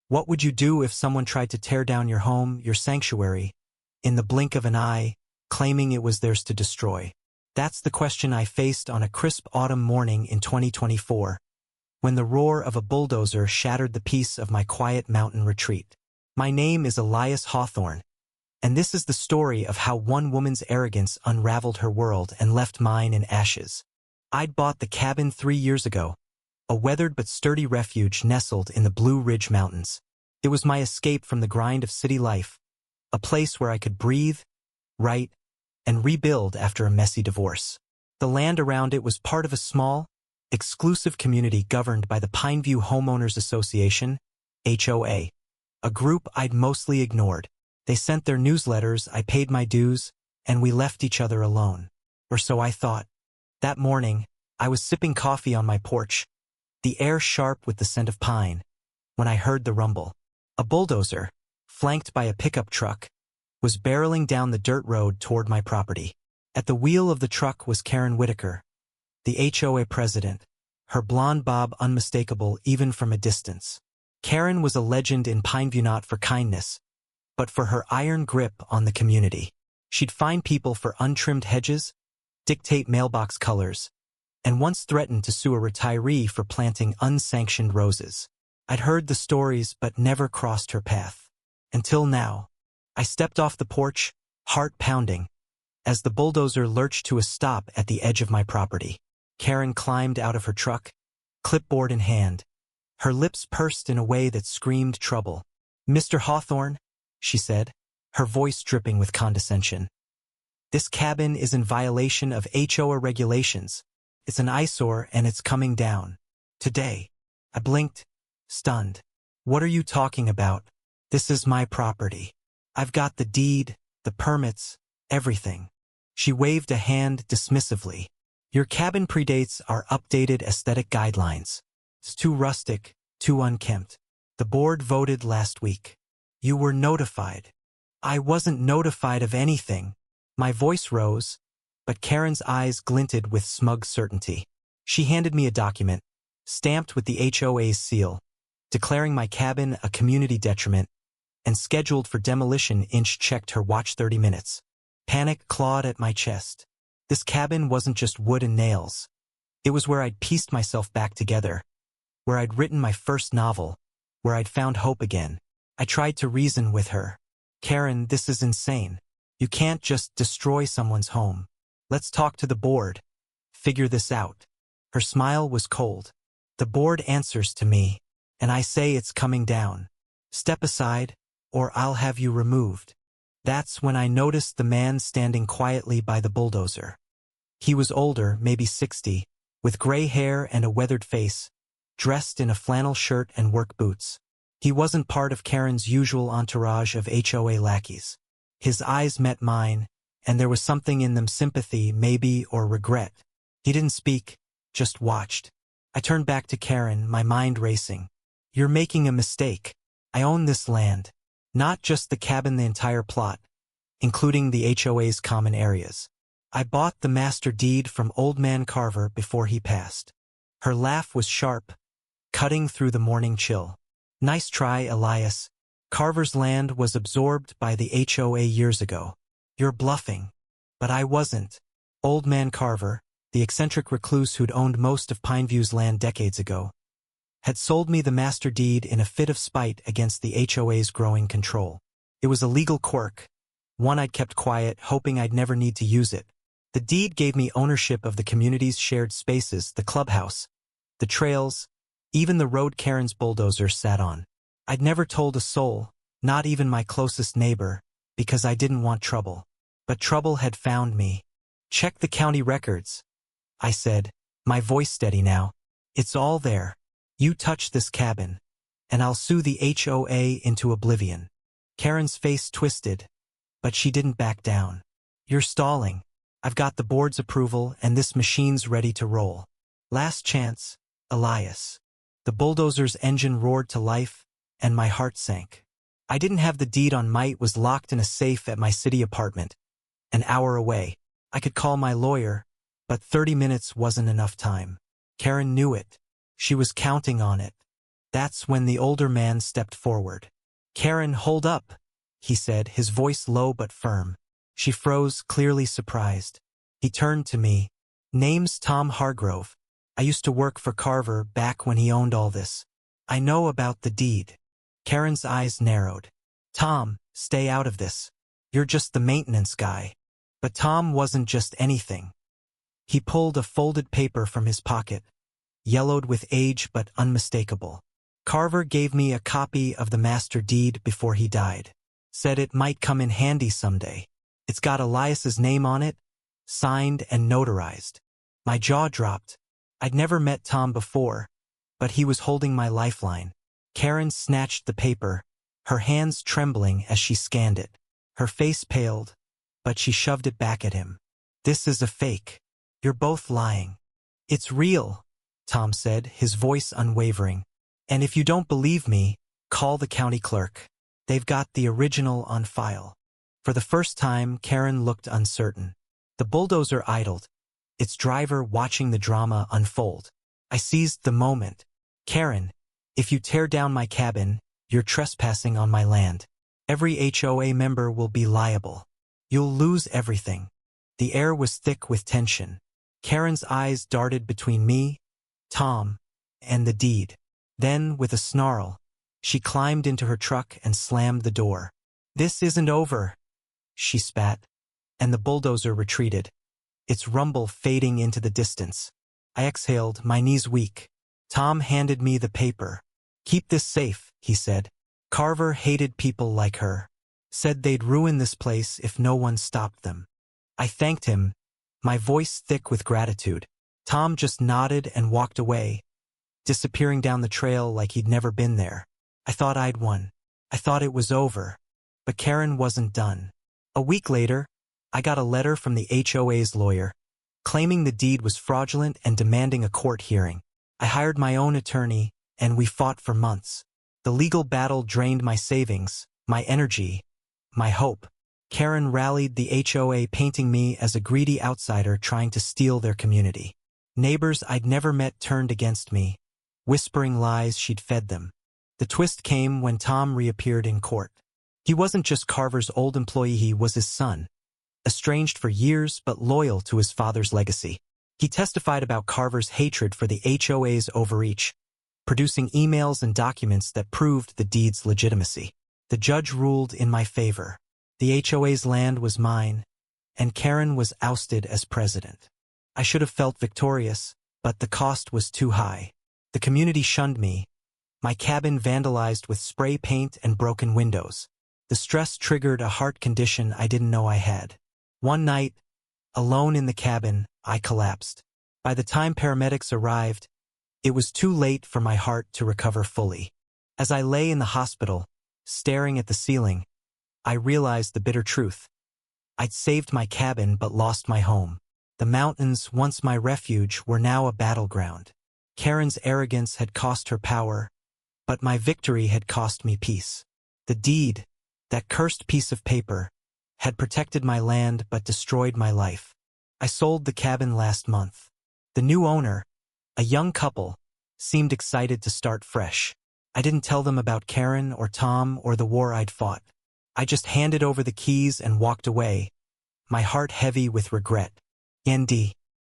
What would you do if someone tried to tear down your home, your sanctuary, in the blink of an eye, claiming it was theirs to destroy? That's the question I faced on a crisp autumn morning in 2024, when the roar of a bulldozer shattered the peace of my quiet mountain retreat. My name is Elias Hawthorne, and this is the story of how one woman's arrogance unraveled her world and left mine in ashes. I'd bought the cabin 3 years ago, a weathered but sturdy refuge nestled in the Blue Ridge Mountains. It was my escape from the grind of city life, a place where I could breathe, write, and rebuild after a messy divorce. The land around it was part of a small, exclusive community governed by the Pineview Homeowners Association, HOA, a group I'd mostly ignored. They sent their newsletters, I paid my dues, and we left each other alone. Or so I thought. That morning, I was sipping coffee on my porch, the air sharp with the scent of pine, when I heard the rumble. A bulldozer, flanked by a pickup truck, was barreling down the dirt road toward my property. At the wheel of the truck was Karen Whitaker, the HOA president, her blonde bob unmistakable even from a distance. Karen was a legend in Pineview not for kindness, but for her iron grip on the community. She'd fine people for untrimmed hedges, dictate mailbox colors, and once threatened to sue a retiree for planting unsanctioned roses. I'd heard the stories but never crossed her path. Until now. I stepped off the porch, heart pounding, as the bulldozer lurched to a stop at the edge of my property. Karen climbed out of her truck, clipboard in hand, her lips pursed in a way that screamed trouble. "Mr. Hawthorne," she said, her voice dripping with condescension. "This cabin is in violation of HOA regulations. It's an eyesore and it's coming down. Today." I blinked, stunned. "What are you talking about? This is my property. I've got the deed, the permits, everything." She waved a hand dismissively. "Your cabin predates our updated aesthetic guidelines. It's too rustic, too unkempt. The board voted last week. You were notified." "I wasn't notified of anything." My voice rose, but Karen's eyes glinted with smug certainty. She handed me a document, stamped with the HOA's seal, declaring my cabin a community detriment, and scheduled for demolition. Checked her watch 30 minutes. Panic clawed at my chest. This cabin wasn't just wood and nails. It was where I'd pieced myself back together, where I'd written my first novel, where I'd found hope again. I tried to reason with her. "Karen, this is insane. You can't just destroy someone's home. Let's talk to the board. Figure this out." Her smile was cold. "The board answers to me, and I say it's coming down. Step aside, or I'll have you removed." That's when I noticed the man standing quietly by the bulldozer. He was older, maybe 60, with gray hair and a weathered face, dressed in a flannel shirt and work boots. He wasn't part of Karen's usual entourage of HOA lackeys. His eyes met mine, and there was something in them, sympathy, maybe, or regret. He didn't speak, just watched. I turned back to Karen, my mind racing. "You're making a mistake. I own this land. Not just the cabin, the entire plot, including the HOA's common areas. I bought the master deed from Old Man Carver before he passed." Her laugh was sharp, cutting through the morning chill. "Nice try, Elias. Carver's land was absorbed by the HOA years ago. You're bluffing." But I wasn't. Old Man Carver, the eccentric recluse who'd owned most of Pineview's land decades ago, had sold me the master deed in a fit of spite against the HOA's growing control. It was a legal quirk, one I'd kept quiet, hoping I'd never need to use it. The deed gave me ownership of the community's shared spaces, the clubhouse, the trails, even the road Karen's bulldozer sat on. I'd never told a soul, not even my closest neighbor, because I didn't want trouble. But trouble had found me. "Check the county records," I said, my voice steady now. "It's all there. You touch this cabin, and I'll sue the HOA into oblivion." Karen's face twisted, but she didn't back down. "You're stalling. I've got the board's approval, and this machine's ready to roll. Last chance, Elias." The bulldozer's engine roared to life, and my heart sank. I didn't have the deed on me. It was locked in a safe at my city apartment, an hour away. I could call my lawyer, but 30 minutes wasn't enough time. Karen knew it. She was counting on it. That's when the older man stepped forward. "Karen, hold up," he said, his voice low but firm. She froze, clearly surprised. He turned to me. "Name's Tom Hargrove. I used to work for Carver back when he owned all this. I know about the deed." Karen's eyes narrowed. "Tom, stay out of this. You're just the maintenance guy." But Tom wasn't just anything. He pulled a folded paper from his pocket, yellowed with age but unmistakable. "Carver gave me a copy of the master deed before he died. Said it might come in handy someday. It's got Elias's name on it, signed and notarized." My jaw dropped. I'd never met Tom before, but he was holding my lifeline. Karen snatched the paper, her hands trembling as she scanned it. Her face paled, but she shoved it back at him. "This is a fake. You're both lying." "It's real," Tom said, his voice unwavering. "And if you don't believe me, call the county clerk. They've got the original on file." For the first time, Karen looked uncertain. The bulldozer idled, its driver watching the drama unfold. I seized the moment. "Karen, if you tear down my cabin, you're trespassing on my land. Every HOA member will be liable. You'll lose everything." The air was thick with tension. Karen's eyes darted between me, Tom, and the deed. Then, with a snarl, she climbed into her truck and slammed the door. "This isn't over," she spat, and the bulldozer retreated, its rumble fading into the distance. I exhaled, my knees weak. Tom handed me the paper. "Keep this safe," he said. "Carver hated people like her. Said they'd ruin this place if no one stopped them." I thanked him, my voice thick with gratitude. Tom just nodded and walked away, disappearing down the trail like he'd never been there. I thought I'd won. I thought it was over. But Karen wasn't done. A week later, I got a letter from the HOA's lawyer, claiming the deed was fraudulent and demanding a court hearing. I hired my own attorney, and we fought for months. The legal battle drained my savings, my energy, my hope. Karen rallied the HOA, painting me as a greedy outsider trying to steal their community. Neighbors I'd never met turned against me, whispering lies she'd fed them. The twist came when Tom reappeared in court. He wasn't just Carver's old employee, he was his son, estranged for years but loyal to his father's legacy. He testified about Carver's hatred for the HOA's overreach, producing emails and documents that proved the deed's legitimacy. The judge ruled in my favor. The HOA's land was mine, and Karen was ousted as president. I should have felt victorious, but the cost was too high. The community shunned me, my cabin vandalized with spray paint and broken windows. The stress triggered a heart condition I didn't know I had. One night, alone in the cabin, I collapsed. By the time paramedics arrived, it was too late for my heart to recover fully. As I lay in the hospital, staring at the ceiling, I realized the bitter truth. I'd saved my cabin but lost my home. The mountains, once my refuge, were now a battleground. Karen's arrogance had cost her power, but my victory had cost me peace. The deed, that cursed piece of paper, had protected my land but destroyed my life. I sold the cabin last month. The new owner, a young couple, seemed excited to start fresh. I didn't tell them about Karen or Tom or the war I'd fought. I just handed over the keys and walked away, my heart heavy with regret. ND.